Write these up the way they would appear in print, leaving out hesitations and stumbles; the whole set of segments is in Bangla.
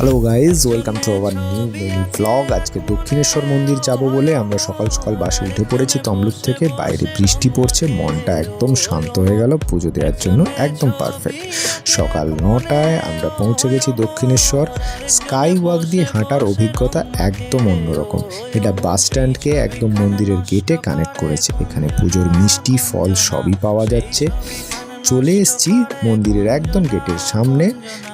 Hello guys, welcome to our new mini vlog. আজকে দক্ষিণেশ্বর মন্দির যাব বলে আমরা সকাল সকাল বাসে উঠে পড়েছি তমলুক থেকে। বাইরে বৃষ্টি পড়ছে, মনটা একদম শান্ত হয়ে গেল পুজো দেওয়ার জন্য, একদম পারফেক্ট। সকাল 9টায় আমরা পৌঁছে গেছি দক্ষিণেশ্বর। স্কাই ওয়াক দিয়ে হাঁটার অভিজ্ঞতা একদম অন্যরকম। এটা বাস স্ট্যান্ডকে একদম মন্দিরের গেটে কানেক্ট করেছে। এখানে পুজোর মিষ্টি ফল সবই পাওয়া যাচ্ছে। চলে এসেছি মন্দিরের একদম গেটের সামনে।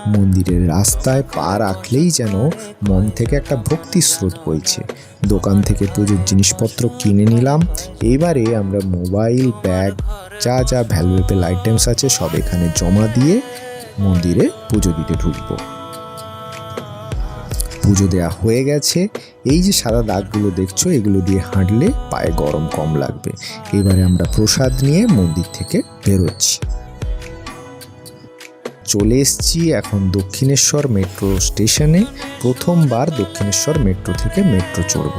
মন্দিরের রাস্তায় পা রাখলেই যেন মন থেকে একটা ভক্তির স্রোত বইছে। দোকান থেকে পুজোর জিনিসপত্র কিনে নিলাম। এইবারে আমরা মোবাইল, ব্যাগ, যা যা ভ্যালুয়েবল আইটেমস আছে সব এখানে জমা দিয়ে মন্দিরে পুজো দিতে ঢুকবো। পুজো দেওয়া হয়ে গেছে। এই যে সাদা দাগগুলো দেখছো, এগুলো দিয়ে হাঁটলে পায়ে গরম কম লাগবে। এবারে আমরা প্রসাদ নিয়ে মন্দির থেকে বেরোচ্ছি। চলে এসছি এখন দক্ষিণেশ্বর মেট্রো স্টেশনে। প্রথমবার দক্ষিণেশ্বর মেট্রো থেকে মেট্রো চড়ব।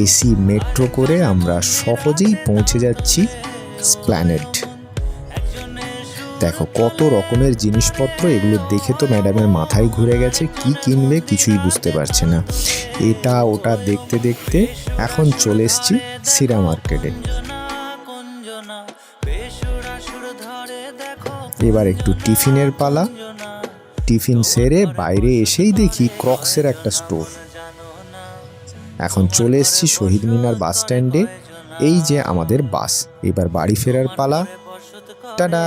এসি মেট্রো করে আমরা সহজেই পৌঁছে যাচ্ছি এসপ্ল্যানেড। দেখো কত রকমের জিনিসপত্র, এগুলো দেখে তো ম্যাডামের মাথায় ঘুরে গেছে, কি কিনবে কিছুই বুঝতে পারছে না। এটা ওটা দেখতে দেখতে এখন চলে এসছি সিরা মার্কেটে। এবার একটু টিফিনের পালা। টিফিন সেরে বাইরে এসেই দেখি ক্রক্সের একটা স্টোর। এখন চলে এসেছি শহীদ মিনার বাস স্ট্যান্ডে। এই যে আমাদের বাস, এবার বাড়ি ফেরার পালা। টাটা।